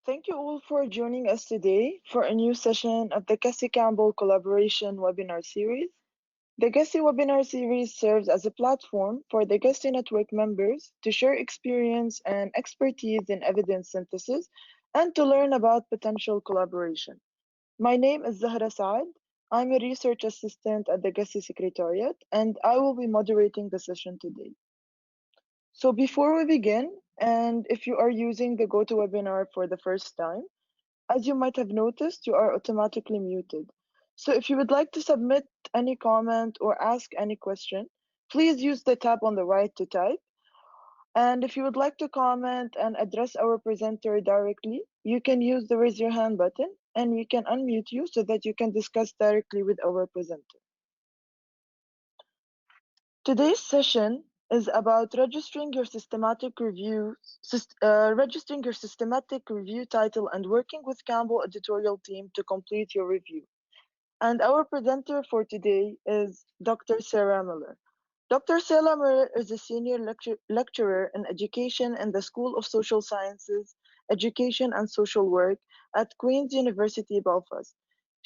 Thank you all for joining us today for a new session of the Cassie Campbell Collaboration Webinar Series. The Cassie Webinar Series serves as a platform for the Cassie Network members to share experience and expertise in evidence synthesis and to learn about potential collaboration. My name is Zahra Saad. I'm a research assistant at the Cassie Secretariat, and I will be moderating the session today. So before we begin, and if you are using the GoToWebinar for the first time, as you might have noticed, you are automatically muted. So if you would like to submit any comment or ask any question, please use the tab on the right to type. And if you would like to comment and address our presenter directly, you can use the raise your hand button and we can unmute you so that you can discuss directly with our presenter. Today's session is about registering your systematic review title and working with Campbell editorial team to complete your review. And our presenter for today is Dr. Sarah Miller. Dr. Sarah Miller is a senior lecturer in education in the School of Social Sciences, Education and Social Work at Queen's University Belfast.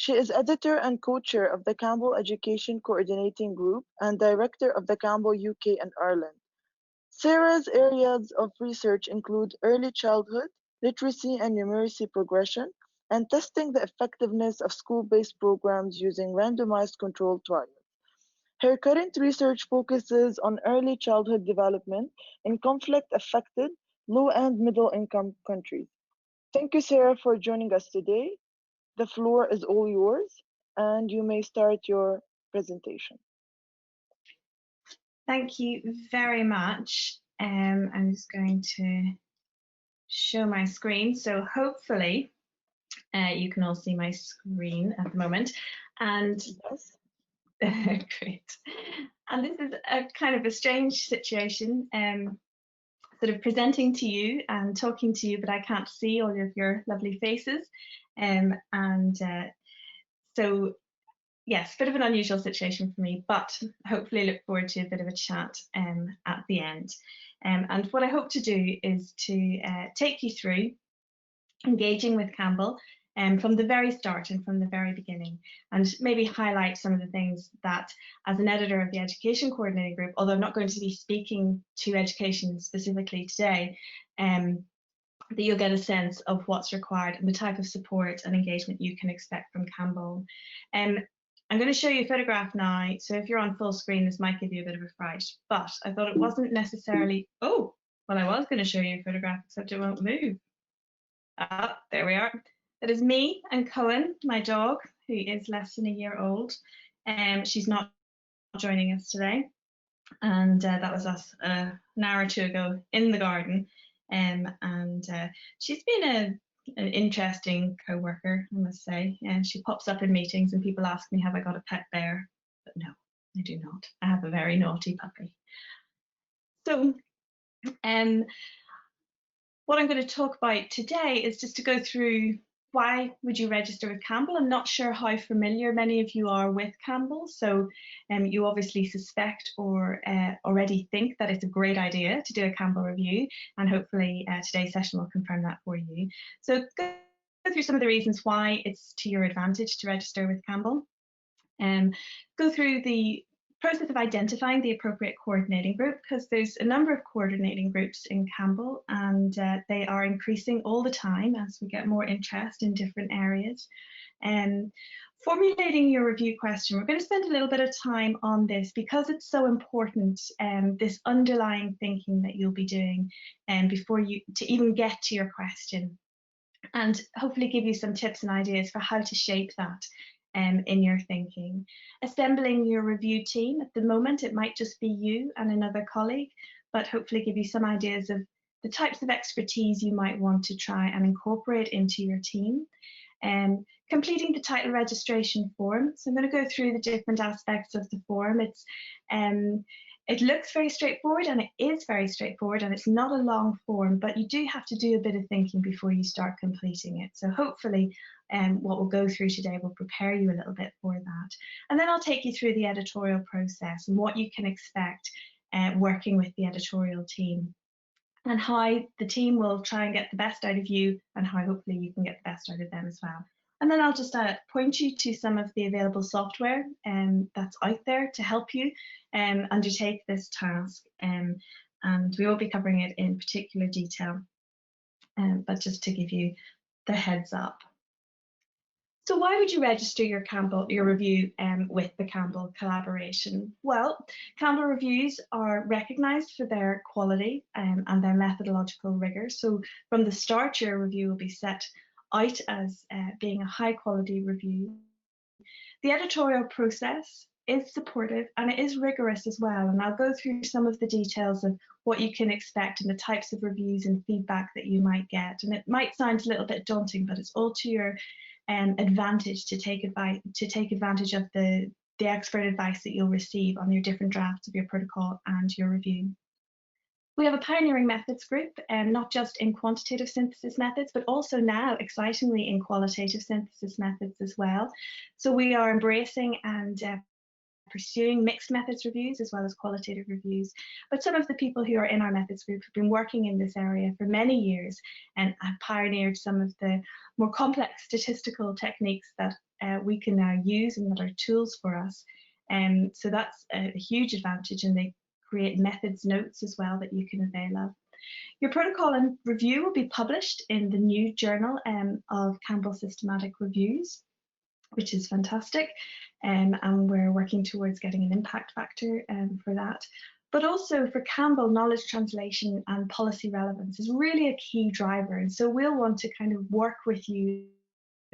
She is editor and co-chair of the Campbell Education Coordinating Group and director of the Campbell UK and Ireland. Sarah's areas of research include early childhood, literacy and numeracy progression, and testing the effectiveness of school-based programs using randomized controlled trials. Her current research focuses on early childhood development in conflict-affected, low and middle-income countries. Thank you, Sarah, for joining us today. The floor is all yours, and you may start your presentation. Thank you very much. I'm just going to show my screen. So hopefully you can all see my screen at the moment. And yes. Great. And this is a kind of a strange situation, sort of presenting to you and talking to you, but I can't see all of your lovely faces. So yes, bit of an unusual situation for me, but hopefully look forward to a bit of a chat at the end. And what I hope to do is to take you through engaging with Campbell from the very start and from the very beginning, and maybe highlight some of the things that, as an editor of the Education Coordinating Group, although I'm not going to be speaking to education specifically today, that you'll get a sense of what's required and the type of support and engagement you can expect from Campbell. I'm going to show you a photograph now, so if you're on full screen, this might give you a bit of a fright, but I thought it wasn't necessarily, oh, well, I was going to show you a photograph, except it won't move. Ah, there we are. That is me and Cohen, my dog, who is less than a year old. She's not joining us today. And that was us an hour or two ago in the garden. She's been an interesting co-worker, I must say. And she pops up in meetings and people ask me, have I got a pet bear? But no, I do not. I have a very naughty puppy. So what I'm going to talk about today is just to go through why would you register with Campbell. I'm not sure how familiar many of you are with Campbell, so you obviously suspect or already think that it's a great idea to do a Campbell review, and hopefully today's session will confirm that for you. So go through some of the reasons why it's to your advantage to register with Campbell, and go through the process of identifying the appropriate coordinating group, because there's a number of coordinating groups in Campbell, and they are increasing all the time as we get more interest in different areas. Formulating your review question, we're going to spend a little bit of time on this because it's so important, this underlying thinking that you'll be doing before you to even get to your question, and hopefully give you some tips and ideas for how to shape that in your thinking. Assembling your review team. At the moment, it might just be you and another colleague, but hopefully give you some ideas of the types of expertise you might want to try and incorporate into your team. Completing the title registration form. So I'm going to go through the different aspects of the form. It looks very straightforward, and it is very straightforward, and it's not a long form, but you do have to do a bit of thinking before you start completing it. So hopefully what we'll go through today will prepare you a little bit for that. And then I'll take you through the editorial process and what you can expect working with the editorial team. and how the team will try and get the best out of you, and how hopefully you can get the best out of them as well. And then I'll just point you to some of the available software that's out there to help you undertake this task. And we won't be covering it in particular detail, but just to give you the heads up. So why would you register your review with the Campbell collaboration? Well, Campbell reviews are recognised for their quality and their methodological rigour. So from the start, your review will be set out as being a high quality review. The editorial process is supportive and it is rigorous as well. And I'll go through some of the details of what you can expect and the types of reviews and feedback that you might get. And it might sound a little bit daunting, but it's all to your advantage to take advantage of the expert advice that you'll receive on your different drafts of your protocol and your review. We have a pioneering methods group, not just in quantitative synthesis methods, but also now, excitingly, in qualitative synthesis methods as well. So we are embracing and pursuing mixed methods reviews as well as qualitative reviews. But some of the people who are in our methods group have been working in this area for many years and have pioneered some of the more complex statistical techniques that we can now use and that are tools for us. So that's a huge advantage, and they create methods notes as well that you can avail of. Your protocol and review will be published in the new journal of Campbell Systematic Reviews, which is fantastic, and we're working towards getting an impact factor for that. But also for Campbell, knowledge translation and policy relevance is really a key driver, and so we'll want to kind of work with you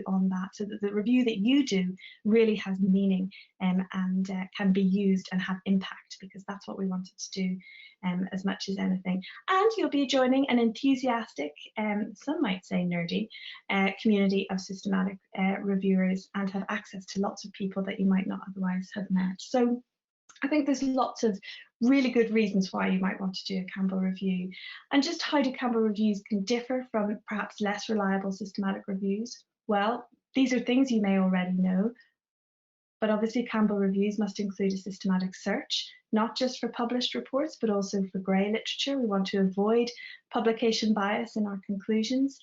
on that so that the review that you do really has meaning and can be used and have impact, because that's what we want it to do as much as anything. And you'll be joining an enthusiastic, some might say nerdy, community of systematic reviewers, and have access to lots of people that you might not otherwise have met. So I think there's lots of really good reasons why you might want to do a Campbell review. And just how do Campbell reviews can differ from perhaps less reliable systematic reviews? Well, these are things you may already know, but obviously Campbell reviews must include a systematic search, not just for published reports, but also for grey literature. We want to avoid publication bias in our conclusions,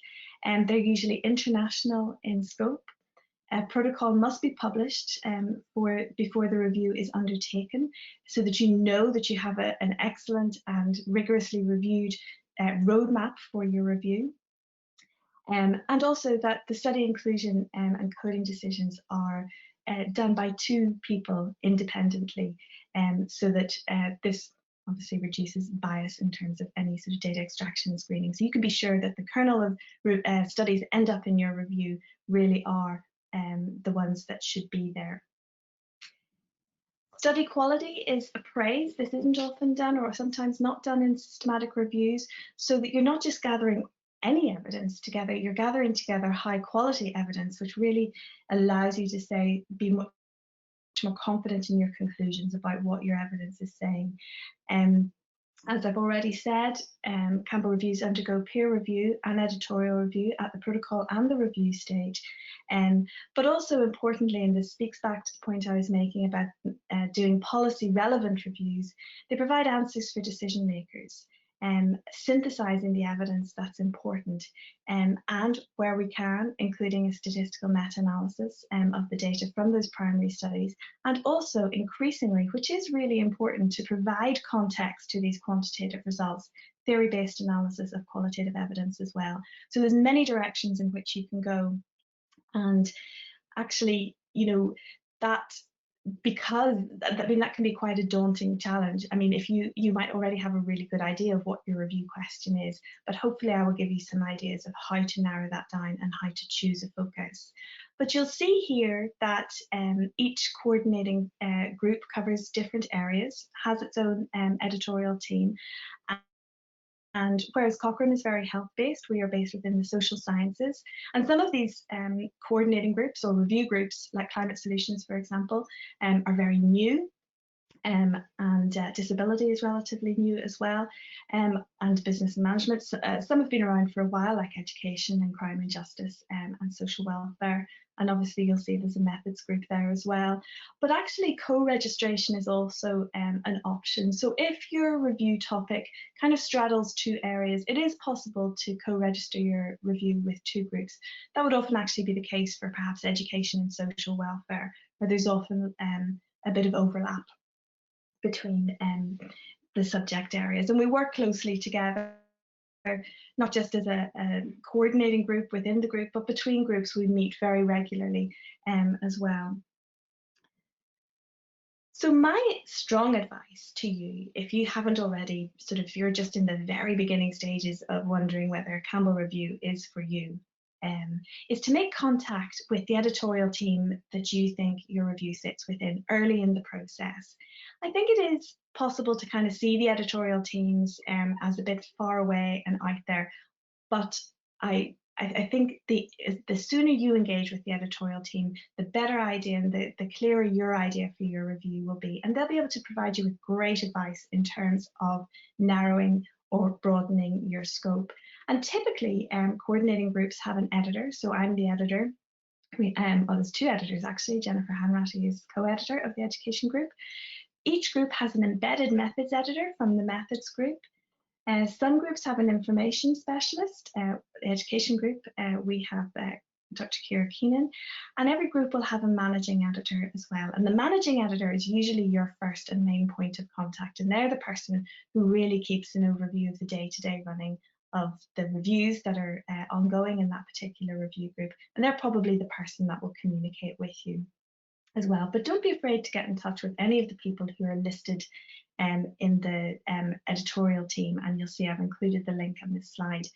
and they're usually international in scope. A protocol must be published before the review is undertaken, so that you know that you have an excellent and rigorously reviewed roadmap for your review. And also that the study inclusion and coding decisions are done by two people independently, so that this obviously reduces bias in terms of any sort of data extraction and screening. So you can be sure that the kernel of studies end up in your review really are the ones that should be there. Study quality is appraised. This isn't often done, or sometimes not done, in systematic reviews, so that you're not just gathering any evidence together, you're gathering together high quality evidence, which really allows you to be much more confident in your conclusions about what your evidence is saying. As I've already said, Campbell reviews undergo peer review and editorial review at the protocol and the review stage. But also importantly, and this speaks back to the point I was making about doing policy relevant reviews, they provide answers for decision makers. Synthesizing the evidence that's important, and where we can, including a statistical meta-analysis of the data from those primary studies, and also increasingly, which is really important, to provide context to these quantitative results, theory-based analysis of qualitative evidence as well. So there's many directions in which you can go, and actually, that, because that can be quite a daunting challenge. I mean, if you might already have a really good idea of what your review question is, but hopefully I will give you some ideas of how to narrow that down and how to choose a focus. But you'll see here that each coordinating group covers different areas, has its own editorial team. And whereas Cochrane is very health-based, we are based within the social sciences. And some of these coordinating groups or review groups, like Climate Solutions, for example, are very new. And disability is relatively new as well, and business and management. Some have been around for a while, like education and crime and justice and social welfare and obviously you'll see there's a methods group there as well. But actually co-registration is also an option. So if your review topic kind of straddles two areas, it is possible to co-register your review with two groups. That would often actually be the case for perhaps education and social welfare, where there's often a bit of overlap between the subject areas. And we work closely together, not just as a coordinating group within the group, but between groups we meet very regularly as well. So my strong advice to you, if you haven't already, if you're just in the very beginning stages of wondering whether Campbell Review is for you, is to make contact with the editorial team that you think your review sits within early in the process. I think it is possible to kind of see the editorial teams as a bit far away and out there, but I think the sooner you engage with the editorial team, the better idea and the clearer your idea for your review will be. And they'll be able to provide you with great advice in terms of narrowing or broadening your scope. And typically, coordinating groups have an editor. So I'm the editor. Well, there's two editors actually. Jennifer Hanratty is co-editor of the education group. Each group has an embedded methods editor from the methods group. Some groups have an information specialist. The education group, we have Dr. Ciara Keenan, and every group will have a managing editor as well. And the managing editor is usually your first and main point of contact, and they're the person who really keeps an overview of the day-to-day running of the reviews that are ongoing in that particular review group, and they're probably the person that will communicate with you as well. But don't be afraid to get in touch with any of the people who are listed in the editorial team, and you'll see I've included the link on this slide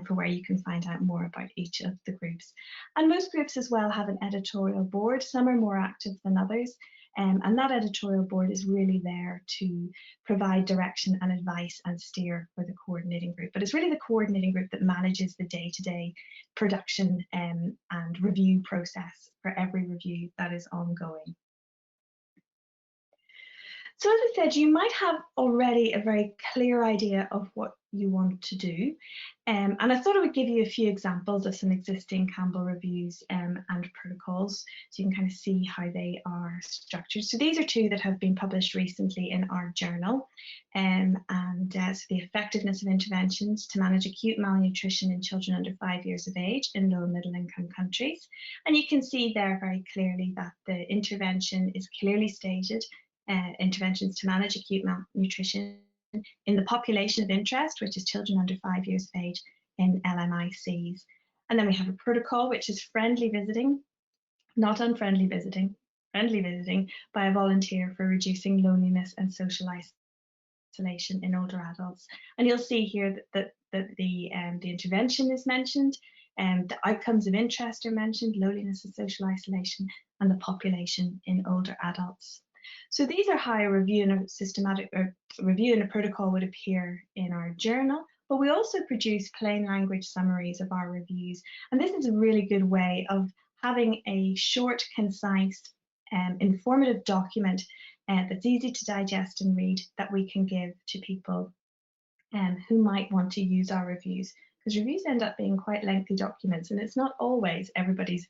for where you can find out more about each of the groups. And most groups as well have an editorial board. Some are more active than others, and that editorial board is really there to provide direction and advice and steer for the coordinating group. But it's really the coordinating group that manages the day-to-day production and review process for every review that is ongoing. So as I said, you might have already a very clear idea of what you want to do. And I thought I would give you a few examples of some existing Campbell reviews and protocols, so you can kind of see how they are structured. So these are two that have been published recently in our journal. So the effectiveness of interventions to manage acute malnutrition in children under 5 years of age in low and middle income countries. And you can see there very clearly that the intervention is clearly stated. Interventions to manage acute malnutrition in the population of interest, which is children under 5 years of age in LMICs. And then we have a protocol, which is friendly visiting, not unfriendly visiting, friendly visiting by a volunteer for reducing loneliness and social isolation in older adults. And you'll see here that the intervention is mentioned, and the outcomes of interest are mentioned, loneliness and social isolation, and the population in older adults. So these are how a review and a systematic review and a protocol would appear in our journal, but we also produce plain language summaries of our reviews. And this is a really good way of having a short, concise, informative document that's easy to digest and read that we can give to people who might want to use our reviews, because reviews end up being quite lengthy documents, and it's not always everybody's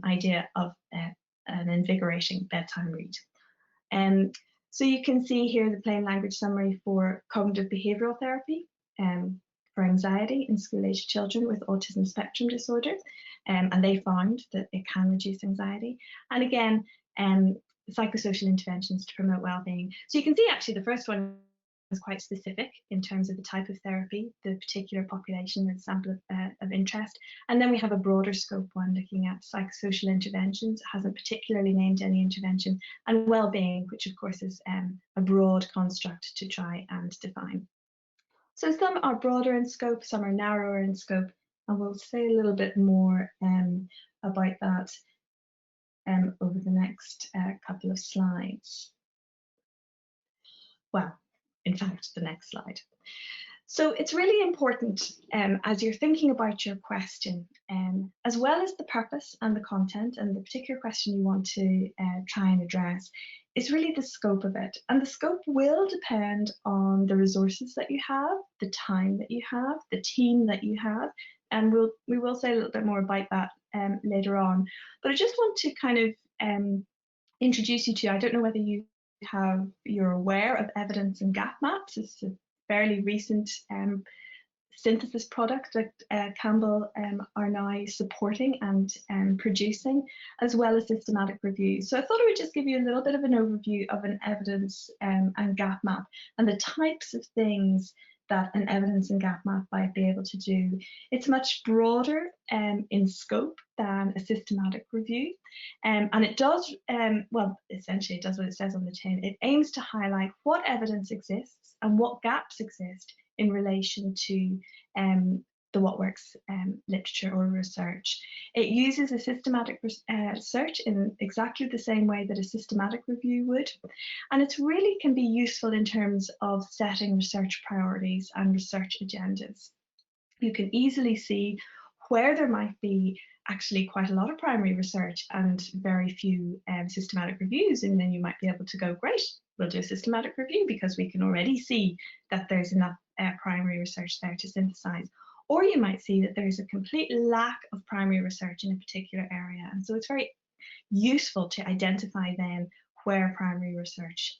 idea of an invigorating bedtime read. So you can see here the plain language summary for cognitive behavioural therapy for anxiety in school-aged children with autism spectrum disorder, and they found that it can reduce anxiety. And again, psychosocial interventions to promote well-being. So you can see actually the first one is quite specific in terms of the type of therapy, the particular population, the sample of interest. And then we have a broader scope one looking at psychosocial interventions. It hasn't particularly named any intervention, and well-being, which of course is a broad construct to try and define. So some are broader in scope, some are narrower in scope, and we'll say a little bit more about that over the next couple of slides. Well, in fact, the next slide. So it's really important as you're thinking about your question, as well as the purpose and the content and the particular question you want to try and address, is really the scope of it. And the scope will depend on the resources that you have, the time that you have, the team that you have. And we will say a little bit more about that later on. But I just want to kind of introduce you to, I don't know whether you're aware of evidence and gap maps. It's a fairly recent synthesis product that Campbell are now supporting and producing, as well as systematic reviews. So I thought I would just give you a little bit of an overview of an evidence and gap map and the types of things that an evidence and gap map might be able to do. It's much broader in scope than a systematic review, and it does, well, essentially it does what it says on the tin. It aims to highlight what evidence exists and what gaps exist in relation to the what works literature or research. It uses a systematic search in exactly the same way that a systematic review would, and it really can be useful in terms of setting research priorities and research agendas. You can easily see where there might be actually quite a lot of primary research and very few systematic reviews, and then you might be able to go, great, we'll do a systematic review because we can already see that there's enough primary research there to synthesize. Or you might see that there's a complete lack of primary research in a particular area, and so it's very useful to identify then where primary research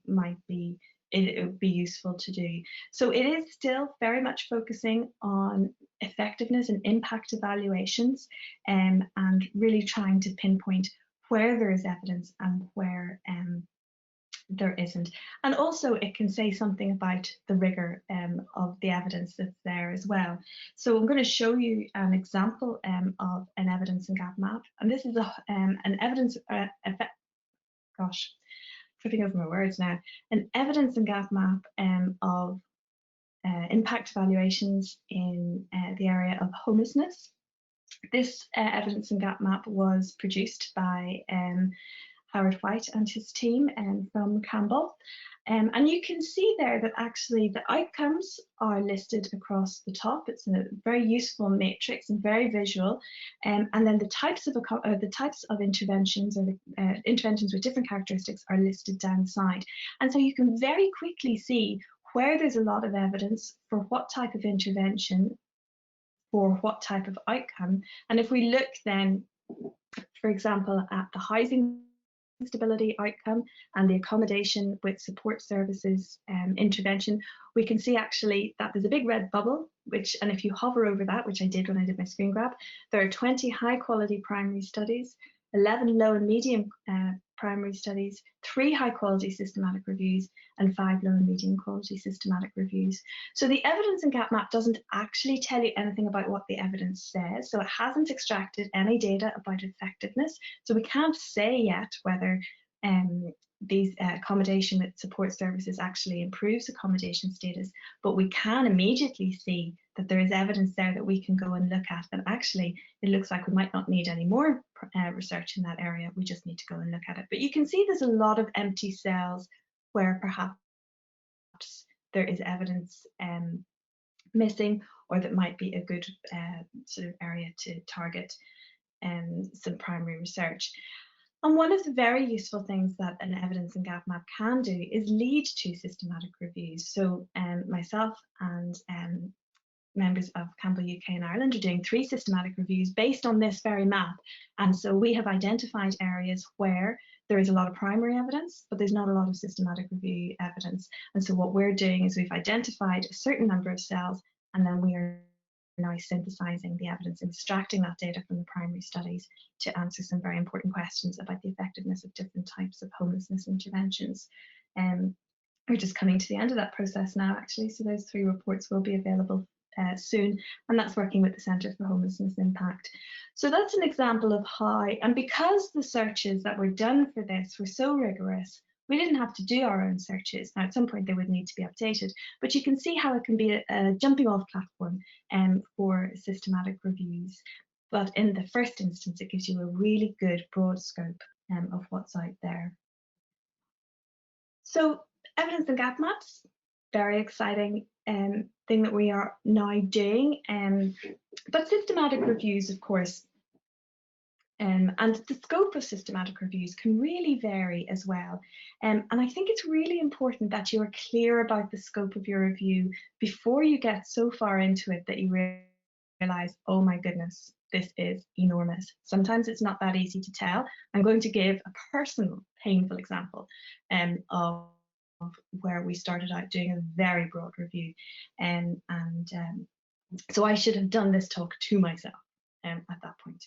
might be. It would be useful to do. So it is still very much focusing on effectiveness and impact evaluations, and really trying to pinpoint where there is evidence and where there isn't. And also it can say something about the rigor of the evidence that's there as well. So I'm going to show you an example of an evidence and gap map. And this is an evidence, gosh, tripping over my words now, an evidence and gap map of impact evaluations in the area of homelessness. This evidence and gap map was produced by Howard White and his team from Campbell. And you can see there that actually the outcomes are listed across the top. It's a very useful matrix and very visual. And then the types of interventions, or the interventions with different characteristics, are listed down the side. And so you can very quickly see where there's a lot of evidence for what type of intervention for what type of outcome. And if we look then, for example, at the housing stability outcome and the accommodation with support services intervention, we can see actually that there's a big red bubble, and if you hover over that, which I did when I did my screen grab, there are 20 high quality primary studies, 11 low and medium primary studies, 3 high quality systematic reviews, and 5 low and medium quality systematic reviews. So the evidence and gap map doesn't actually tell you anything about what the evidence says. So it hasn't extracted any data about effectiveness. So we can't say yet whether these accommodation with support services actually improves accommodation status, but we can immediately see that there is evidence there that we can go and look at, and actually it looks like we might not need any more research in that area. We just need to go and look at it. But you can see there's a lot of empty cells where perhaps there is evidence missing, or that might be a good sort of area to target some primary research. And one of the very useful things that an evidence and gap map can do is lead to systematic reviews. So myself and members of Campbell UK and Ireland are doing 3 systematic reviews based on this very map. And so we have identified areas where there is a lot of primary evidence, but there's not a lot of systematic review evidence. And so what we're doing is we've identified a certain number of cells, and then we are now synthesizing the evidence and extracting that data from the primary studies to answer some very important questions about the effectiveness of different types of homelessness interventions. We're just coming to the end of that process now, actually, so those 3 reports will be available soon, and that's working with the Centre for Homelessness Impact. So that's an example of how, and because the searches that were done for this were so rigorous, we didn't have to do our own searches. Now, at some point they would need to be updated, but you can see how it can be a jumping off platform for systematic reviews. But in the first instance, it gives you a really good broad scope of what's out there. So evidence and gap maps, very exciting thing that we are now doing. But systematic reviews, of course, And the scope of systematic reviews can really vary as well. And I think it's really important that you are clear about the scope of your review before you get so far into it that you realize, oh my goodness, this is enormous. Sometimes it's not that easy to tell. I'm going to give a personal, painful example of where we started out doing a very broad review. So I should have done this talk to myself at that point.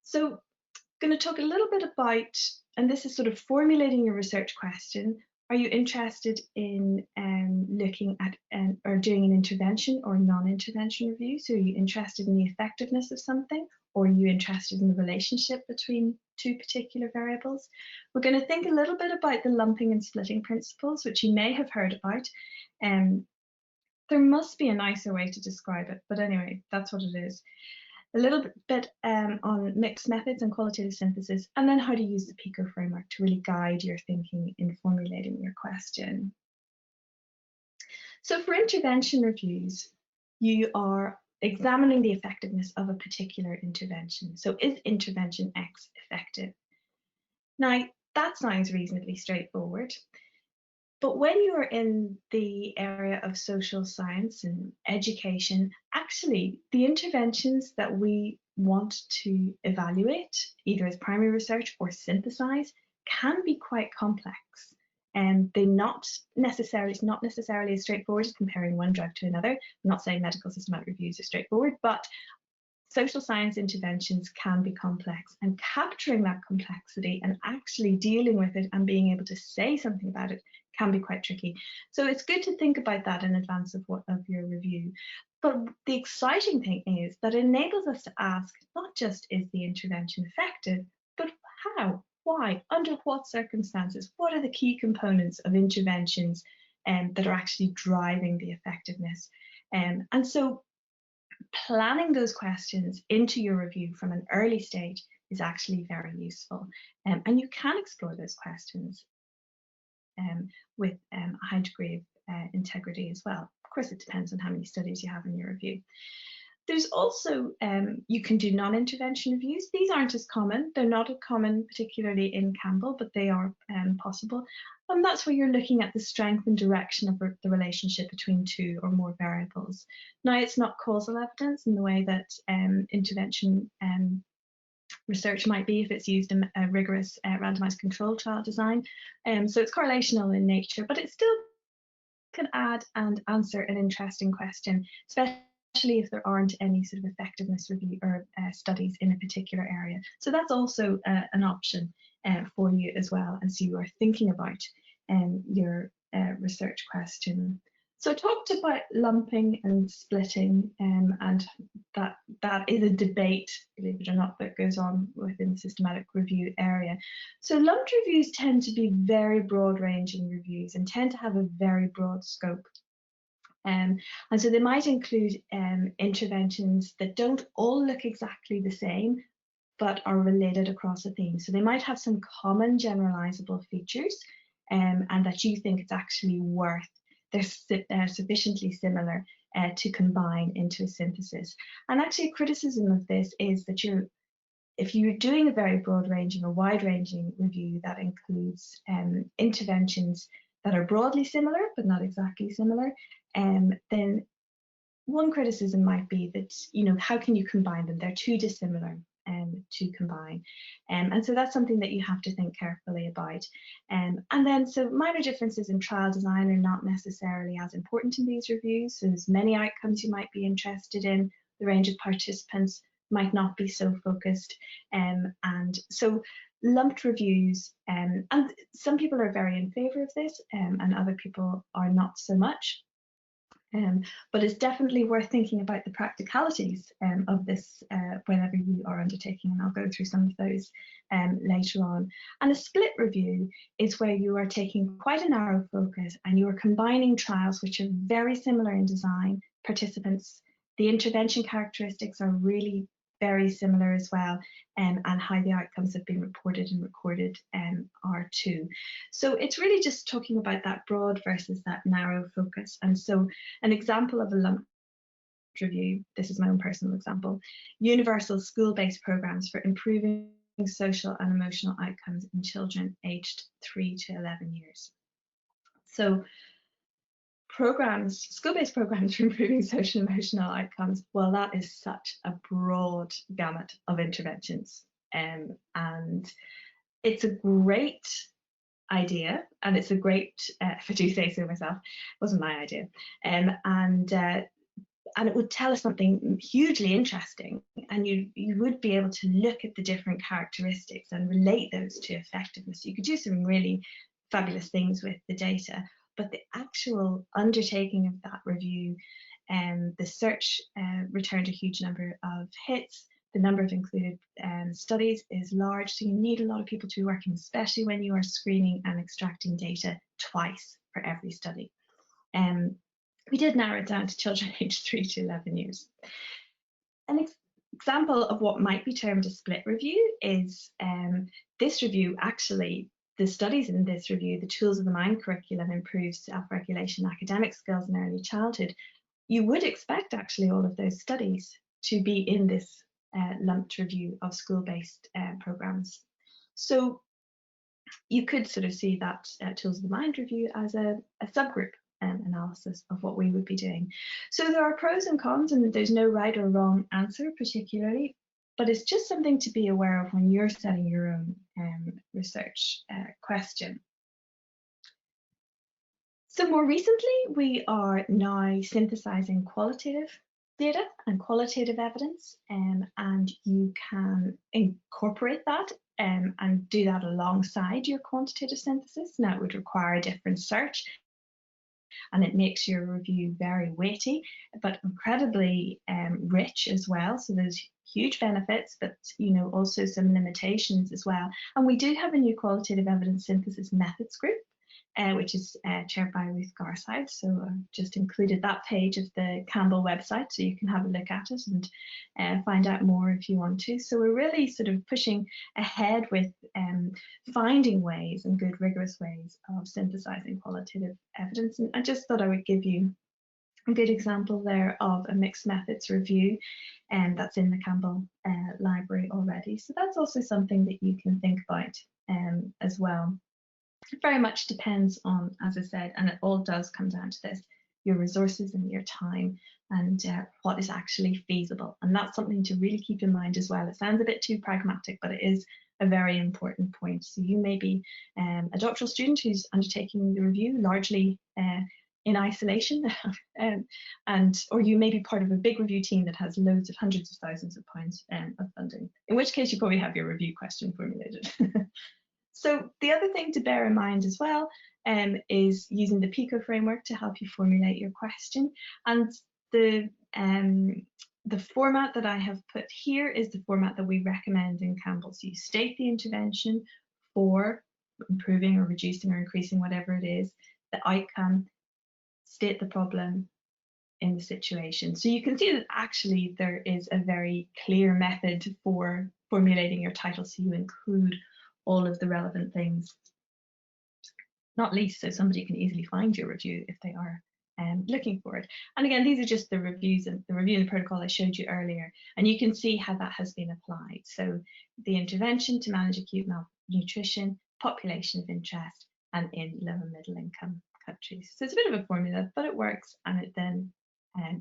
So I'm going to talk a little bit about, and this is sort of formulating your research question. Are you interested in looking at or doing an intervention or non-intervention review? So are you interested in the effectiveness of something, or are you interested in the relationship between two particular variables? We're going to think a little bit about the lumping and splitting principles, which you may have heard about. There must be a nicer way to describe it, but anyway, that's what it is. A little bit on mixed methods and qualitative synthesis, and then how to use the PICO framework to really guide your thinking in formulating your question. So for intervention reviews, you are examining the effectiveness of a particular intervention. So is intervention X effective? Now, that sounds reasonably straightforward. But when you're in the area of social science and education, actually the interventions that we want to evaluate, either as primary research or synthesize, can be quite complex. And it's not necessarily as straightforward as comparing one drug to another. I'm not saying medical systematic reviews are straightforward, but social science interventions can be complex, and capturing that complexity and actually dealing with it and being able to say something about it can be quite tricky. So it's good to think about that in advance of your review. But the exciting thing is that it enables us to ask not just is the intervention effective, but how, why, under what circumstances, what are the key components of interventions that are actually driving the effectiveness. And so planning those questions into your review from an early stage is actually very useful. And you can explore those questions with a high degree of integrity as well. Of course, it depends on how many studies you have in your review. There's also, you can do non-intervention reviews. These aren't as common. They're not as common, particularly in Campbell, but they are possible. And that's where you're looking at the strength and direction of the relationship between two or more variables. Now, it's not causal evidence in the way that intervention research might be if it's used in a rigorous randomised control trial design. So it's correlational in nature, but it still can add and answer an interesting question, especially if there aren't any sort of effectiveness review or studies in a particular area. So that's also an option for you as well, as you are thinking about your research question. So I talked about lumping and splitting, and that is a debate, believe it or not, that goes on within the systematic review area. So lumped reviews tend to be very broad-ranging reviews and tend to have a very broad scope. And so they might include interventions that don't all look exactly the same, but are related across a theme. So they might have some common generalizable features, and that you think it's actually worth, they're sufficiently similar to combine into a synthesis. And actually a criticism of this is that if you're doing a very broad-ranging or wide-ranging review that includes interventions that are broadly similar but not exactly similar, then one criticism might be that, how can you combine them? They're too dissimilar to combine. And so that's something that you have to think carefully about. And then, so minor differences in trial design are not necessarily as important in these reviews. So there's many outcomes you might be interested in. The range of participants might not be so focused. And so lumped reviews, and some people are very in favor of this, and other people are not so much. But it's definitely worth thinking about the practicalities of this whenever you are undertaking, and I'll go through some of those later on. And a split review is where you are taking quite a narrow focus and you are combining trials which are very similar in design, participants, the intervention characteristics are really very similar as well, and how the outcomes have been reported and recorded are too. So it's really just talking about that broad versus that narrow focus. And so an example of a lumped review, this is my own personal example, universal school-based programs for improving social and emotional outcomes in children aged 3 to 11 years. So programs, school-based programs for improving social and emotional outcomes, well, that is such a broad gamut of interventions. And it's a great idea, and it's a great, if I do say so myself, it wasn't my idea. And it would tell us something hugely interesting, and you would be able to look at the different characteristics and relate those to effectiveness. You could do some really fabulous things with the data, but the actual undertaking of that review, the search returned a huge number of hits. The number of included studies is large, so you need a lot of people to be working, especially when you are screening and extracting data twice for every study. We did narrow it down to children aged 3 to 11 years. An example of what might be termed a split review is this review, actually, the studies in this review, the Tools of the Mind curriculum improves self-regulation, academic skills in early childhood. You would expect actually all of those studies to be in this lumped review of school-based programs. So you could sort of see that Tools of the Mind review as a subgroup analysis of what we would be doing. So there are pros and cons, and there's no right or wrong answer particularly, but it's just something to be aware of when you're setting your own research question. So more recently, we are now synthesizing qualitative data and qualitative evidence, and you can incorporate that and do that alongside your quantitative synthesis. Now, it would require a different search, and it makes your review very weighty, but incredibly rich as well. So there's huge benefits, but also some limitations as well. And we do have a new qualitative evidence synthesis methods group, which is chaired by Ruth Garside. So I've just included that page of the Campbell website, so you can have a look at it and find out more if you want to. So we're really sort of pushing ahead with finding ways and good rigorous ways of synthesizing qualitative evidence. And I just thought I would give you a good example there of a mixed methods review, and that's in the Campbell library already. So that's also something that you can think about as well. It very much depends on, as I said, and it all does come down to this, your resources and your time, and what is actually feasible. And that's something to really keep in mind as well. It sounds a bit too pragmatic, but it is a very important point. So you may be a doctoral student who's undertaking the review largely in isolation, or you may be part of a big review team that has loads of hundreds of thousands of pounds of funding, in which case you probably have your review question formulated. So the other thing to bear in mind as well is using the PICO framework to help you formulate your question. And the format that I have put here is the format that we recommend in Campbell. So you state the intervention for improving or reducing or increasing, whatever it is, the outcome, state the problem in the situation. So you can see that actually there is a very clear method for formulating your title. So you include all of the relevant things, not least so somebody can easily find your review if they are looking for it. And again, these are just the reviews and the review and the protocol I showed you earlier, and you can see how that has been applied. So the intervention to manage acute malnutrition, population of interest, and in low and middle income countries. So it's a bit of a formula, but it works, and it then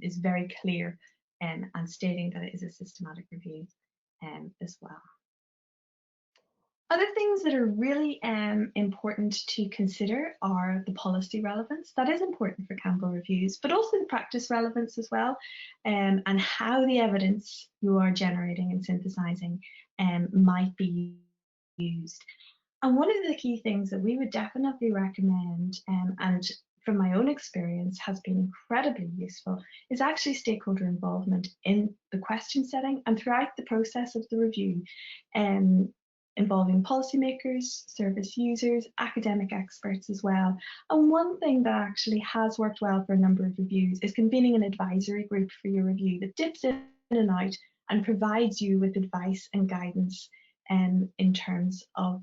is very clear and stating that it is a systematic review as well. Other things that are really important to consider are the policy relevance. That is important for Campbell reviews, but also the practice relevance as well, and how the evidence you are generating and synthesizing might be used. And one of the key things that we would definitely recommend, and from my own experience has been incredibly useful, is actually stakeholder involvement in the question setting and throughout the process of the review. Involving policymakers, service users, academic experts as well. And one thing that actually has worked well for a number of reviews is convening an advisory group for your review that dips in and out and provides you with advice and guidance in terms of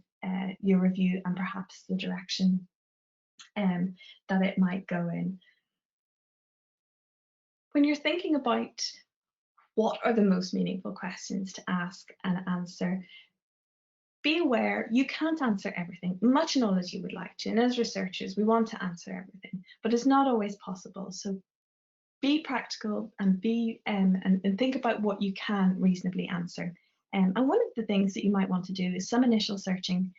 your review and perhaps the direction that it might go in. when you're thinking about what are the most meaningful questions to ask and answer, be aware you can't answer everything, much in all as you would like to. And as researchers, we want to answer everything, but it's not always possible. So be practical and and think about what you can reasonably answer. And one of the things that you might want to do is some initial searching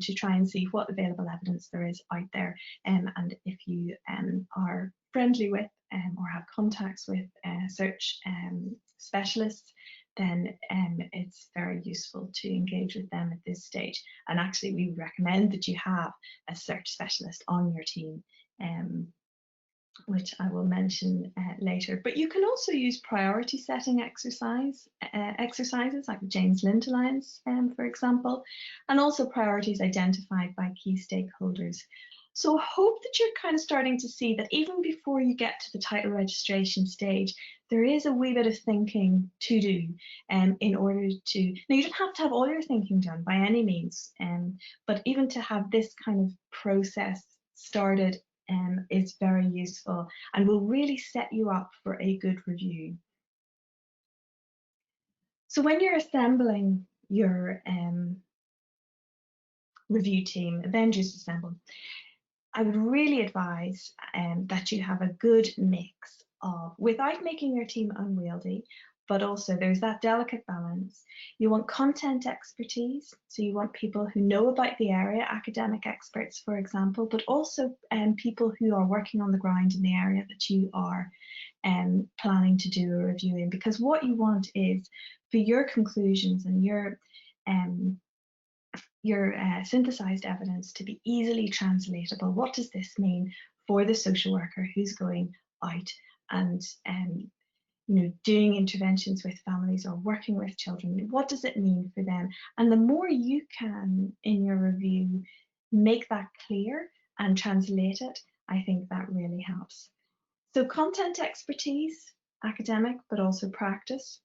to try and see what available evidence there is out there. And if you are friendly with or have contacts with search specialists, then it's very useful to engage with them at this stage. And actually, we recommend that you have a search specialist on your team, which I will mention later. But you can also use priority setting exercises like the James Lind Alliance, for example, and also priorities identified by key stakeholders. So I hope that you're kind of starting to see that even before you get to the title registration stage, there is a wee bit of thinking to do in order to, now you don't have to have all your thinking done by any means, but even to have this kind of process started is very useful and will really set you up for a good review. So when you're assembling your review team, Avengers Assemble, I would really advise that you have a good mix of, without making your team unwieldy, but also there's that delicate balance. You want content expertise, so you want people who know about the area, academic experts, for example, but also people who are working on the ground in the area that you are planning to do a review in, because what you want is for your conclusions and your synthesized evidence to be easily translatable. What does this mean for the social worker who's going out and doing interventions with families or working with children? What does it mean for them? And the more you can in your review make that clear and translate it, I think that really helps. So content expertise, academic, but also practice.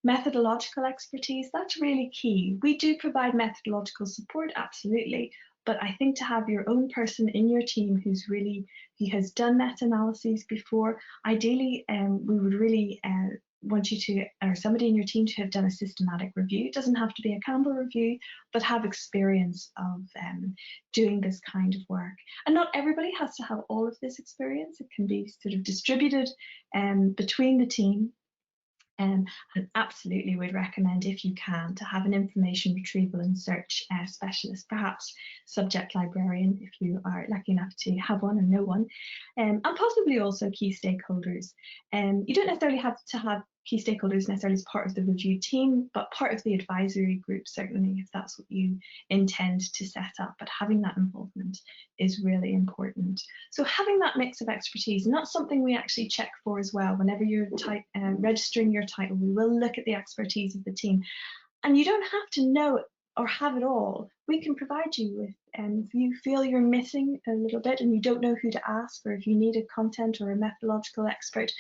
Methodological expertise, that's really key. We do provide methodological support, absolutely, but I think to have your own person in your team who has done meta-analyses before, ideally we would really want you to, or somebody in your team to have done a systematic review. It doesn't have to be a Campbell review, but have experience of doing this kind of work. And not everybody has to have all of this experience. It can be sort of distributed between the team. And absolutely would recommend, if you can, to have an information retrieval and search specialist, perhaps subject librarian if you are lucky enough to have one and know one, and possibly also key stakeholders. You don't necessarily have to have key stakeholders necessarily as part of the review team, but part of the advisory group, certainly, if that's what you intend to set up. But having that involvement is really important. So having that mix of expertise, and that's something we actually check for as well. Whenever you're registering your title, we will look at the expertise of the team. And you don't have to know it or have it all. We can provide you with, if you feel you're missing a little bit and you don't know who to ask, or if you need a content or a methodological expert,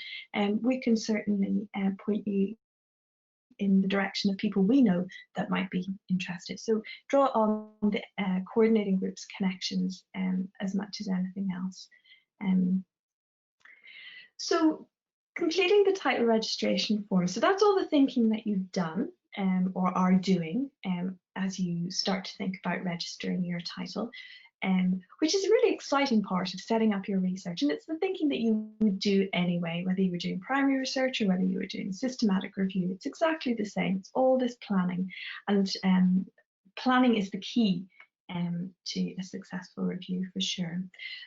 we can certainly point you in the direction of people we know that might be interested. So draw on the coordinating group's connections as much as anything else. So completing the title registration form. So that's all the thinking that you've done or are doing as you start to think about registering your title, which is a really exciting part of setting up your research. And it's the thinking that you would do anyway, whether you were doing primary research or whether you were doing systematic review. It's exactly the same. It's all this planning, and planning is the key to a successful review for sure.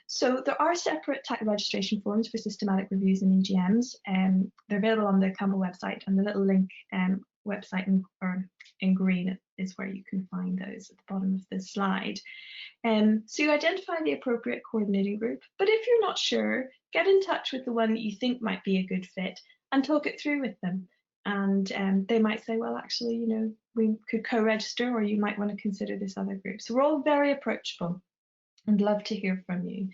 So there are separate title registration forms for systematic reviews and EGMs. They're available on the Campbell website, and the little link website in green is where you can find those at the bottom of the slide. So you identify the appropriate coordinating group, but if you're not sure, get in touch with the one that you think might be a good fit and talk it through with them. And they might say, well, actually, we could co-register, or you might want to consider this other group. So we're all very approachable and love to hear from you.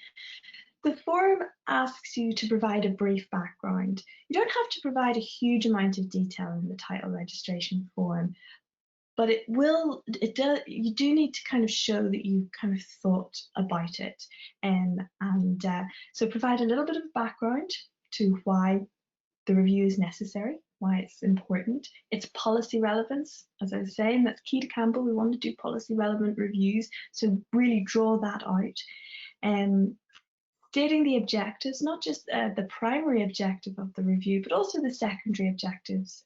The form asks you to provide a brief background. You don't have to provide a huge amount of detail in the title registration form, but you do need to kind of show that you kind of thought about it. So provide a little bit of background to why the review is necessary, why it's important, its policy relevance, as I was saying, that's key to Campbell. We want to do policy relevant reviews, so really draw that out. Stating the objectives, not just the primary objective of the review, but also the secondary objectives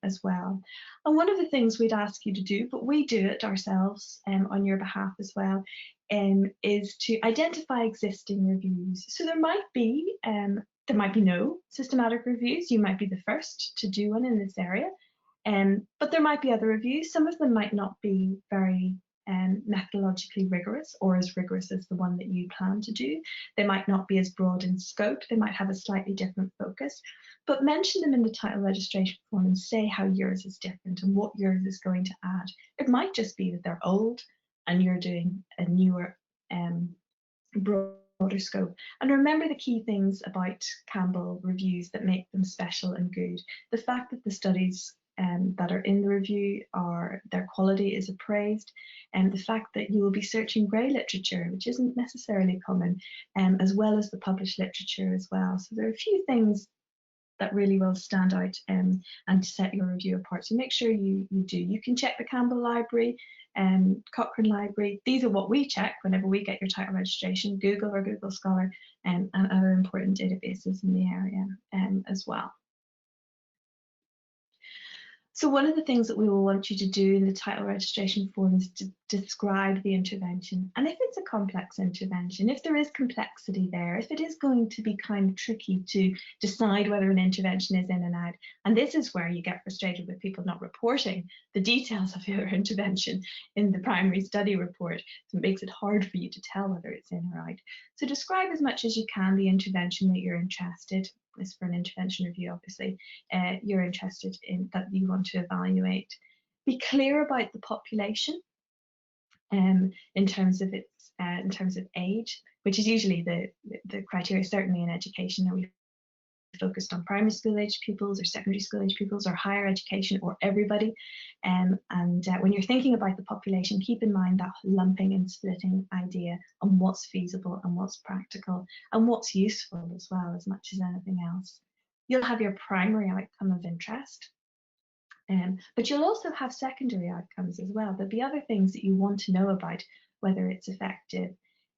as well. And one of the things we'd ask you to do, but we do it ourselves on your behalf as well, is to identify existing reviews. So there might be no systematic reviews. You might be the first to do one in this area, but there might be other reviews. Some of them might not be very methodologically rigorous or as rigorous as the one that you plan to do. They might not be as broad in scope. They might have a slightly different focus, but mention them in the title registration form and say how yours is different and what yours is going to add. It might just be that they're old and you're doing a newer, broader scope. And remember the key things about Campbell reviews that make them special and good. The fact that the studies that are in the review their quality is appraised, and the fact that you will be searching grey literature, which isn't necessarily common, as well as the published literature as well. So there are a few things that really will stand out and set your review apart. So make sure you do. You can check the Campbell Library, Cochrane Library. These are what we check whenever we get your title registration, Google or Google Scholar, and other important databases in the area as well. So one of the things that we will want you to do in the title registration form is to describe the intervention. And if it's a complex intervention, if there is complexity there, if it is going to be kind of tricky to decide whether an intervention is in and out, and this is where you get frustrated with people not reporting the details of their intervention in the primary study report, so it makes it hard for you to tell whether it's in or out. So describe as much as you can the intervention that you're interested. This for an intervention review, obviously, you're interested in, that you want to evaluate. Be clear about the population in terms of age, which is usually the criteria, certainly in education. Are we focused on primary school age pupils or secondary school age pupils or higher education or everybody? When you're thinking about the population, keep in mind that lumping and splitting idea on what's feasible and what's practical and what's useful as well, as much as anything else. You'll have your primary outcome of interest, but you'll also have secondary outcomes as well. There'll be other things that you want to know about whether it's effective.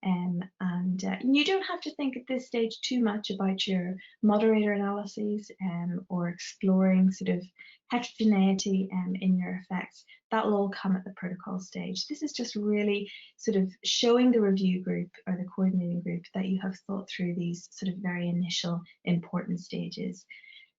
You don't have to think at this stage too much about your moderator analyses or exploring sort of heterogeneity in your effects. That will all come at the protocol stage. This is just really sort of showing the review group or the coordinating group that you have thought through these sort of very initial important stages.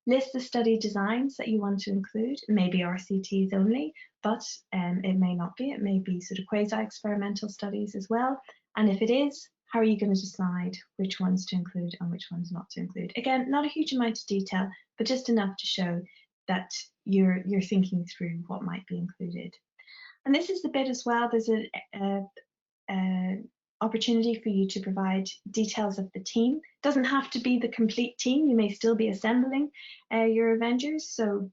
List the study designs that you want to include. It may be RCTs only, but it may not be. It may be sort of quasi-experimental studies as well. And if it is, how are you going to decide which ones to include and which ones not to include? Again, not a huge amount of detail, but just enough to show that you're thinking through what might be included. And this is the bit as well. There's an opportunity for you to provide details of the team. It doesn't have to be the complete team. You may still be assembling your Avengers, so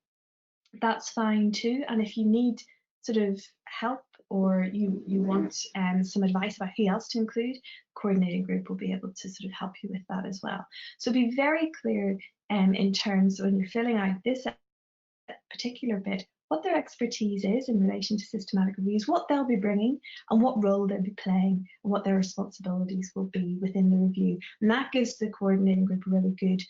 that's fine too. And if you need sort of help or you want some advice about who else to include, the coordinating group will be able to sort of help you with that as well. So be very clear in terms when you're filling out this particular bit, what their expertise is in relation to systematic reviews, what they'll be bringing and what role they'll be playing and what their responsibilities will be within the review. And that gives the coordinating group a really good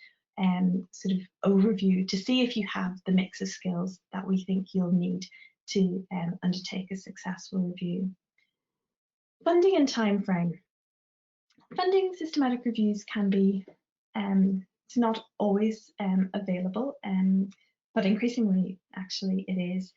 sort of overview to see if you have the mix of skills that we think you'll need to undertake a successful review. Funding and time frame. Funding systematic reviews can be, it's not always available, but increasingly actually it is.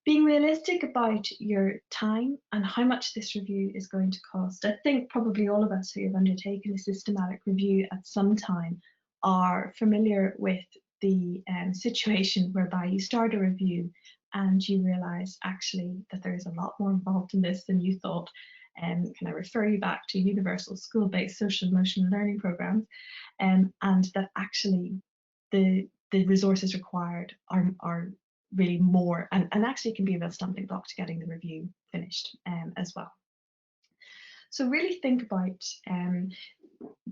Being realistic about your time and how much this review is going to cost. I think probably all of us who have undertaken a systematic review at some time are familiar with the situation whereby you start a review and you realise actually that there is a lot more involved in this than you thought. Can I refer you back to universal school-based social emotional learning programs, and that actually the resources required are really more and actually can be a real stumbling block to getting the review finished as well. So really think about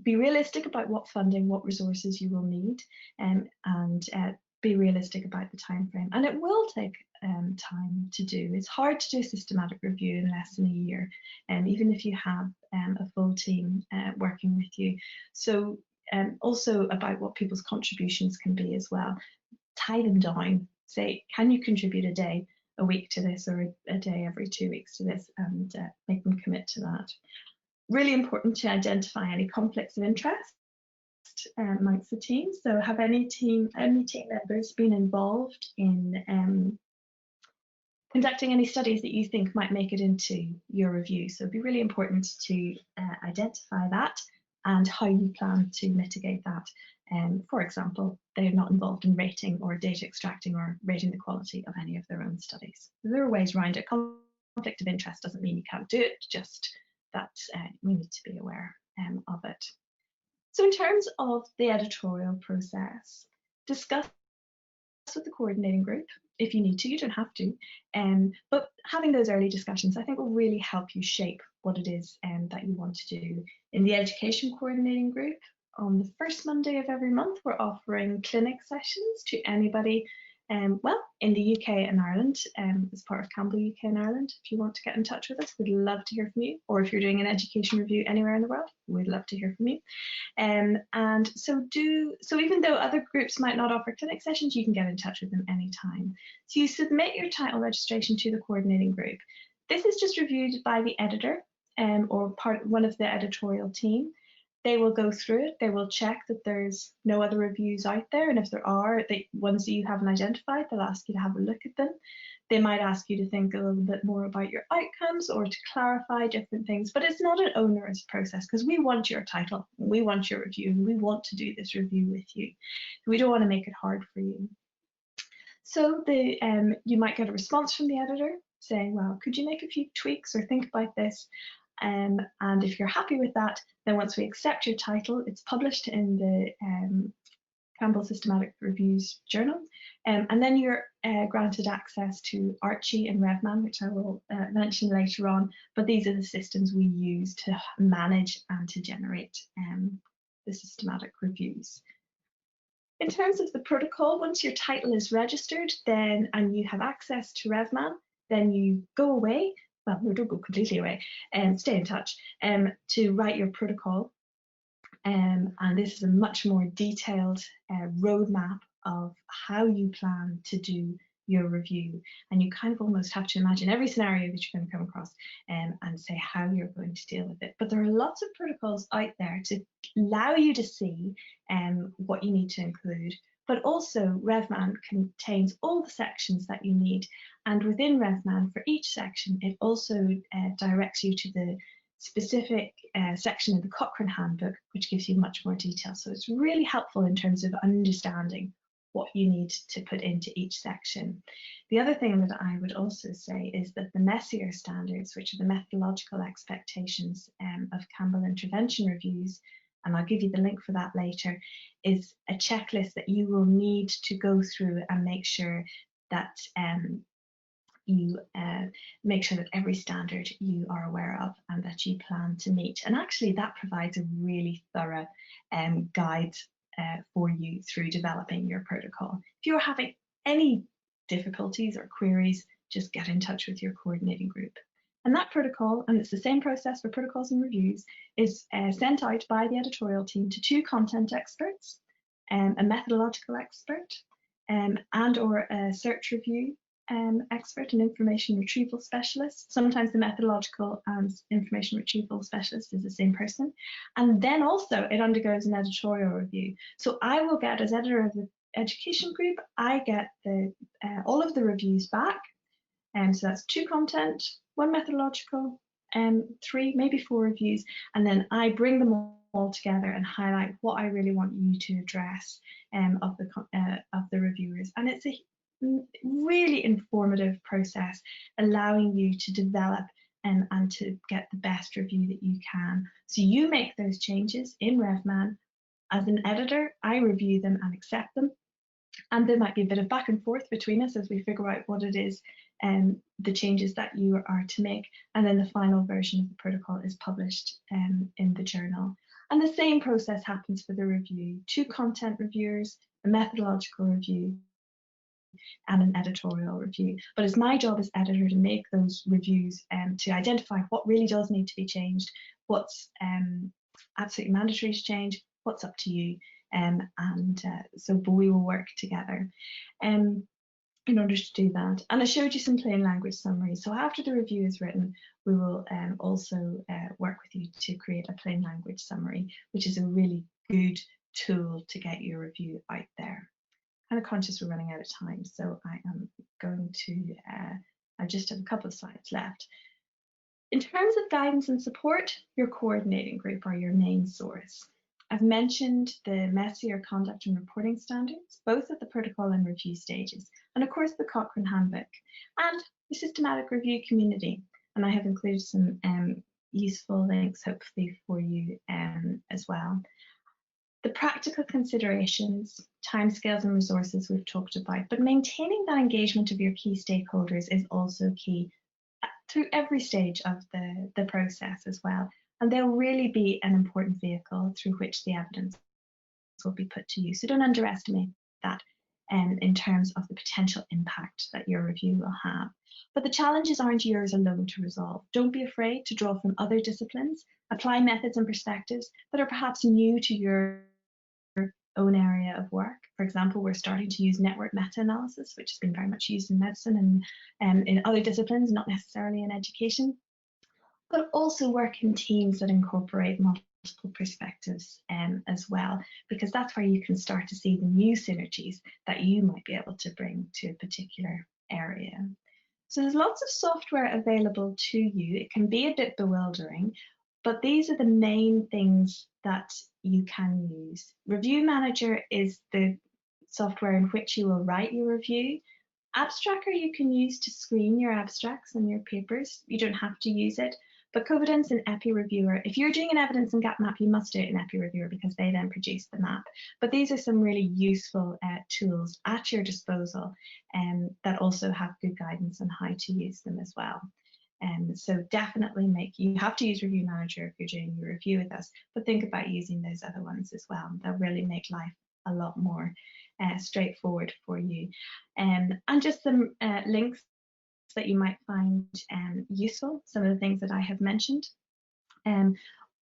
be realistic about what funding, what resources you will need, and be realistic about the time frame. And it will take time to do. It's hard to do a systematic review in less than a year, even if you have a full team working with you. So also about what people's contributions can be as well. Tie them down. Say, can you contribute a day a week to this, or a day every 2 weeks to this, and make them commit to that. Really important to identify any conflicts of interest amongst the team. So have any team members been involved in conducting any studies that you think might make it into your review? So it'd be really important to identify that and how you plan to mitigate that. For example, they're not involved in rating or data extracting or rating the quality of any of their own studies. There are ways around it. Conflict of interest doesn't mean you can't do it, just that we need to be aware of it. So in terms of the editorial process, discuss with the coordinating group if you need to. You don't have to, but having those early discussions I think will really help you shape what it is that you want to do. In the education coordinating group, on the first Monday of every month, we're offering clinic sessions to anybody well, in the UK and Ireland, as part of Campbell UK and Ireland. If you want to get in touch with us, we'd love to hear from you. Or if you're doing an education review anywhere in the world, we'd love to hear from you. And so even though other groups might not offer clinic sessions, you can get in touch with them anytime. So you submit your title registration to the coordinating group. This is just reviewed by the editor or one of the editorial team. They will go through it, they will check that there's no other reviews out there, and if there are, the ones that you haven't identified, they'll ask you to have a look at them. They might ask you to think a little bit more about your outcomes or to clarify different things, but it's not an onerous process because we want your title, we want your review, and we want to do this review with you. We don't want to make it hard for you. So you might get a response from the editor saying, well, could you make a few tweaks or think about this? And if you're happy with that, then once we accept your title, it's published in the Campbell Systematic Reviews journal, and then you're granted access to Archie and RevMan, which I will mention later on, but these are the systems we use to manage and to generate the systematic reviews. In terms of the protocol, once your title is registered and you have access to RevMan, then you go away. Well, we don't go completely away, and stay in touch to write your protocol. And this is a much more detailed roadmap of how you plan to do your review. And you kind of almost have to imagine every scenario that you're going to come across and say how you're going to deal with it. But there are lots of protocols out there to allow you to see what you need to include. But also RevMan contains all the sections that you need. And within RevMan, for each section, it also directs you to the specific section of the Cochrane Handbook, which gives you much more detail. So it's really helpful in terms of understanding what you need to put into each section. The other thing that I would also say is that the Messier standards, which are the methodological expectations of Campbell intervention reviews, and I'll give you the link for that later, is a checklist that you will need to go through and make sure that you make sure that every standard you are aware of and that you plan to meet. And actually that provides a really thorough guide for you through developing your protocol. If you're having any difficulties or queries, just get in touch with your coordinating group. And that protocol, and it's the same process for protocols and reviews, is sent out by the editorial team to 2 content experts, a methodological expert and or a search review expert, an information retrieval specialist. Sometimes the methodological and information retrieval specialist is the same person. And then also it undergoes an editorial review. So I will get, as editor of the education group, I get all of the reviews back. So that's 2 content, 1 methodological, 3, maybe 4 reviews, and then I bring them all together and highlight what I really want you to address of the reviewers. And it's a really informative process, allowing you to develop and to get the best review that you can. So you make those changes in RevMan. As an editor, I review them and accept them. And there might be a bit of back and forth between us as we figure out what it is the changes that you are to make. And then the final version of the protocol is published in the journal. And the same process happens for the review: 2 content reviewers, a methodological review, and an editorial review. But it's my job as editor to make those reviews and to identify what really does need to be changed, what's absolutely mandatory to change, what's up to you. So we will work together in order to do that. And I showed you some plain language summaries. So after the review is written, we will also work with you to create a plain language summary, which is a really good tool to get your review out there. Kind of conscious we're running out of time, so I am going to, I just have a couple of slides left. In terms of guidance and support, your coordinating group are your main source. I've mentioned the MESI conduct and reporting standards, both at the protocol and review stages, and of course the Cochrane Handbook, and the systematic review community. And I have included some useful links hopefully for you as well. The practical considerations, timescales and resources we've talked about, but maintaining that engagement of your key stakeholders is also key through every stage of the process as well. And they'll really be an important vehicle through which the evidence will be put to use. So don't underestimate that in terms of the potential impact that your review will have. But the challenges aren't yours alone to resolve. Don't be afraid to draw from other disciplines, apply methods and perspectives that are perhaps new to your own area of work. For example, we're starting to use network meta-analysis, which has been very much used in medicine and in other disciplines, not necessarily in education, but also work in teams that incorporate multiple perspectives as well, because that's where you can start to see the new synergies that you might be able to bring to a particular area. So there's lots of software available to you. It can be a bit bewildering, but these are the main things that you can use. Review Manager is the software in which you will write your review. Abstractor you can use to screen your abstracts and your papers. You don't have to use it. But Covidence and EpiReviewer, if you're doing an evidence and gap map, you must do it in EpiReviewer because they then produce the map. But these are some really useful tools at your disposal that also have good guidance on how to use them as well. So definitely you have to use Review Manager if you're doing your review with us, but think about using those other ones as well. They'll really make life a lot more straightforward for you. And just some links that you might find useful, some of the things that I have mentioned, and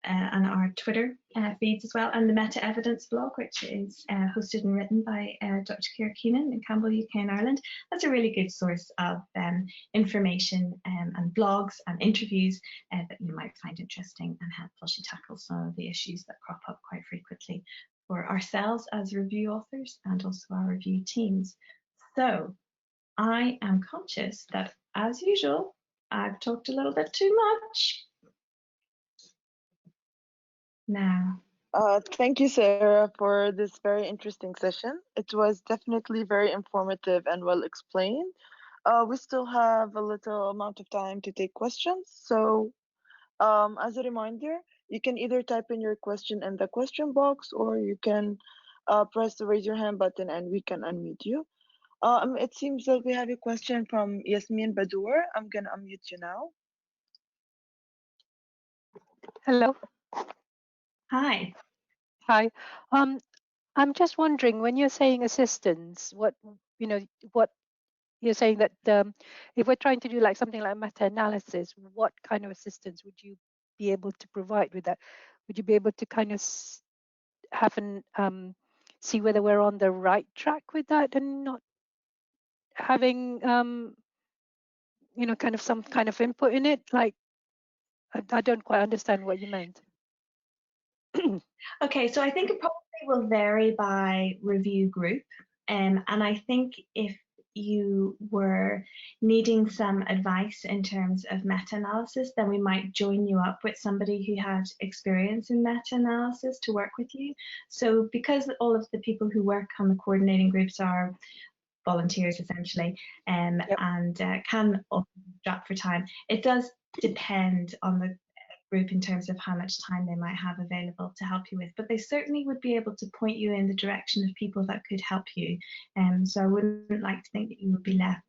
our Twitter feeds as well, and the MetaEvidence blog, which is hosted and written by Dr. Ciara Keenan in Campbell, UK and Ireland. That's a really good source of information and blogs and interviews that you might find interesting and helpful. She tackles some of the issues that crop up quite frequently for ourselves as review authors and also our review teams. So I am conscious that, as usual, I've talked a little bit too much. Now, Thank you, Sarah, for this very interesting session. It was definitely very informative and well explained. We still have a little amount of time to take questions. So as a reminder, you can either type in your question in the question box, or you can press the raise your hand button and we can unmute you. It seems that we have a question from Yasmin Badour. I'm going to unmute you now. Hello. hi. Hi. I'm just wondering, when you're saying assistance, what you're saying that if we're trying to do like something like meta-analysis, what kind of assistance would you be able to provide with that? Would you be able to kind of have an see whether we're on the right track with that and not having kind of some kind of input in it? Like, I don't quite understand what you meant. Okay, so I think it probably will vary by review group. And I think if you were needing some advice in terms of meta-analysis, then we might join you up with somebody who had experience in meta-analysis to work with you. So because all of the people who work on the coordinating groups are volunteers essentially, and can often drop for time, it does depend on the group in terms of how much time they might have available to help you with, but they certainly would be able to point you in the direction of people that could help you. So I wouldn't like to think that you would be left,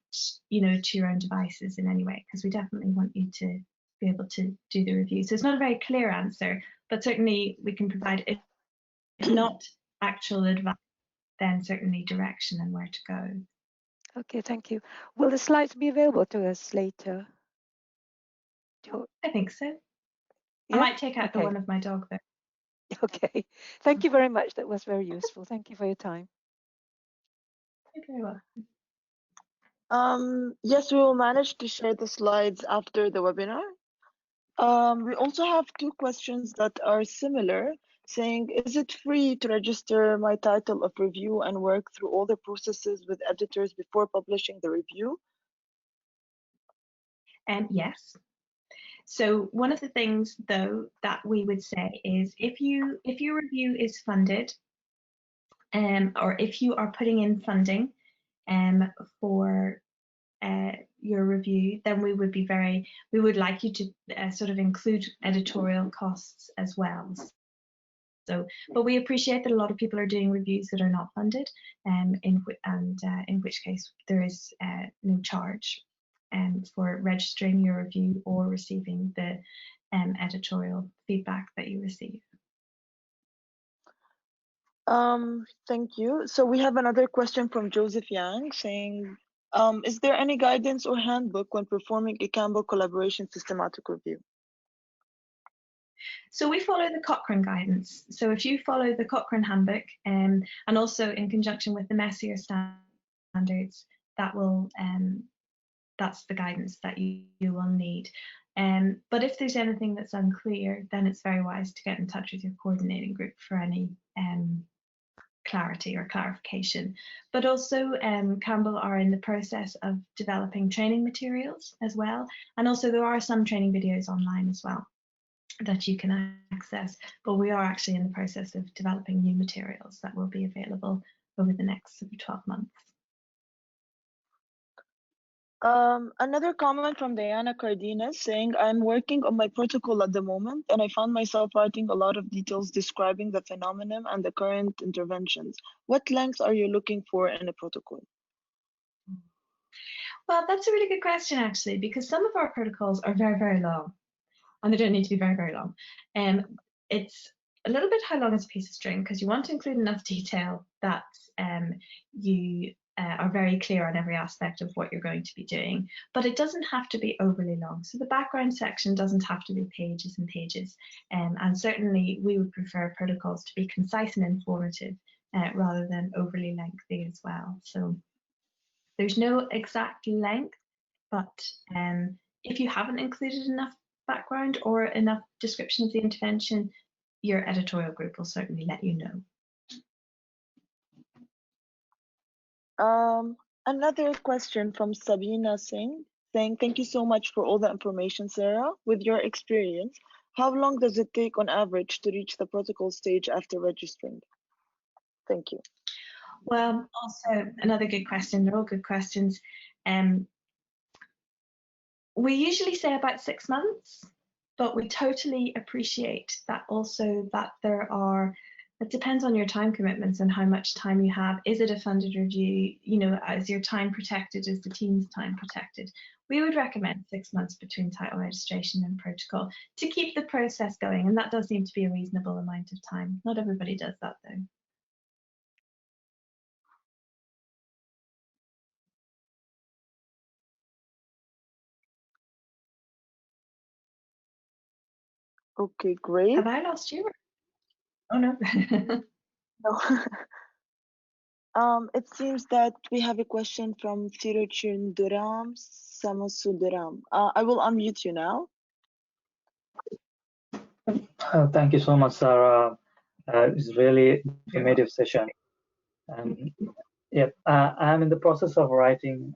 to your own devices in any way, because we definitely want you to be able to do the review. So it's not a very clear answer, but certainly we can provide, if not actual advice, then certainly direction and where to go. Okay, thank you. Will the slides be available to us later? I think so. Yeah? I might take out the Okay. one of my dog though. Okay, thank you very much. That was very useful. Thank you for your time. You're very welcome. Yes, we will manage to share the slides after the webinar. We also have two questions that are similar, saying, is it free to register my title of review and work through all the processes with editors before publishing the review? Yes. So one of the things, though, that we would say is if your review is funded, or if you are putting in funding for your review, then we would like you to sort of include editorial costs as well. So, but we appreciate that a lot of people are doing reviews that are not funded, in which case there is no charge for registering your review or receiving the editorial feedback that you receive. Thank you. So we have another question from Joseph Yang saying, is there any guidance or handbook when performing a Campbell collaboration systematic review? So we follow the Cochrane guidance. So if you follow the Cochrane handbook, and also in conjunction with the Messier standards, that's the guidance that you will need. But if there's anything that's unclear, then it's very wise to get in touch with your coordinating group for any clarity or clarification. But also Campbell are in the process of developing training materials as well. And also there are some training videos online as well that you can access, but we are actually in the process of developing new materials that will be available over the next 12 months. Another comment from Diana Cardenas saying, I'm working on my protocol at the moment and I found myself writing a lot of details describing the phenomenon and the current interventions. What length are you looking for in a protocol? Well, that's a really good question actually, because some of our protocols are very, very long and they don't need to be very, very long. It's a little bit how long is a piece of string, because you want to include enough detail that you are very clear on every aspect of what you're going to be doing, but it doesn't have to be overly long. So the background section doesn't have to be pages and pages, and certainly we would prefer protocols to be concise and informative rather than overly lengthy as well. So there's no exact length, but if you haven't included enough background or enough description of the intervention, your editorial group will certainly let you know. Another question from Sabina Singh saying, thank you so much for all the information, Sarah. With your experience, how long does it take on average to reach the protocol stage after registering? Thank you. Well, also another good question. They're all good questions. We usually say about 6 months, but we totally appreciate that also that it depends on your time commitments and how much time you have. Is it a funded review? You know, is your time protected? Is the team's time protected? We would recommend 6 months between title registration and protocol to keep the process going, and that does seem to be a reasonable amount of time. Not everybody does that though. Okay, great. Have I lost you? Oh no. No. It seems that we have a question from Tiruchinduram Samasuduram. I will unmute you now. Thank you so much, Sarah. It's really informative session. I'm in the process of writing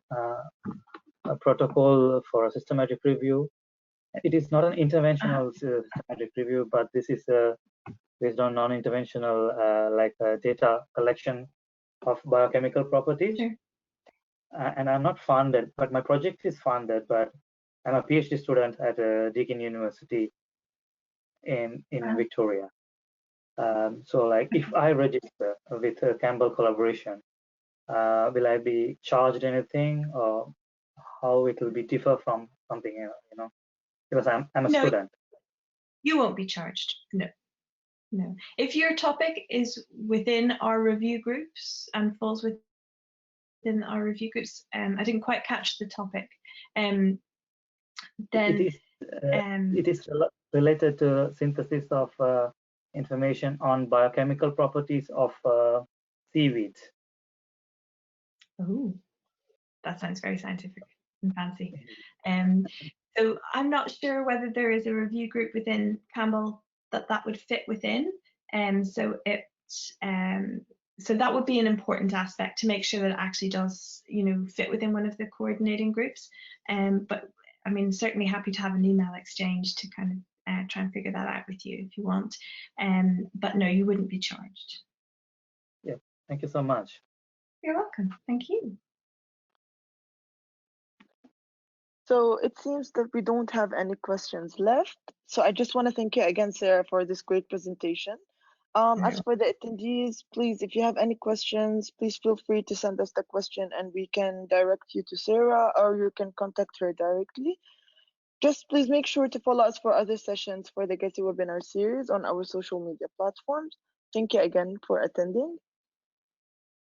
a protocol for a systematic review. It is not an interventional systematic review, but this is based on non-interventional data collection of biochemical properties. Sure. And I'm not funded, but my project is funded, but I'm a PhD student at Deakin University in Victoria. So like if I register with a Campbell collaboration, will I be charged anything, or how it will be differ from something else, you know? Because I'm a student. You won't be charged. No, No. If your topic is within our review groups and falls within our review groups, I didn't quite catch the topic. Then it is related to synthesis of information on biochemical properties of seaweeds. Oh, that sounds very scientific and fancy. So I'm not sure whether there is a review group within Campbell that would fit within. So that would be an important aspect to make sure that it actually does, fit within one of the coordinating groups. But I mean, certainly happy to have an email exchange to kind of try and figure that out with you if you want. But no, you wouldn't be charged. Yeah, thank you so much. You're welcome. Thank you. So it seems that we don't have any questions left. So I just want to thank you again, Sarah, for this great presentation. As for the attendees, please, if you have any questions, please feel free to send us the question and we can direct you to Sarah, or you can contact her directly. Just please make sure to follow us for other sessions for the Getty webinar series on our social media platforms. Thank you again for attending.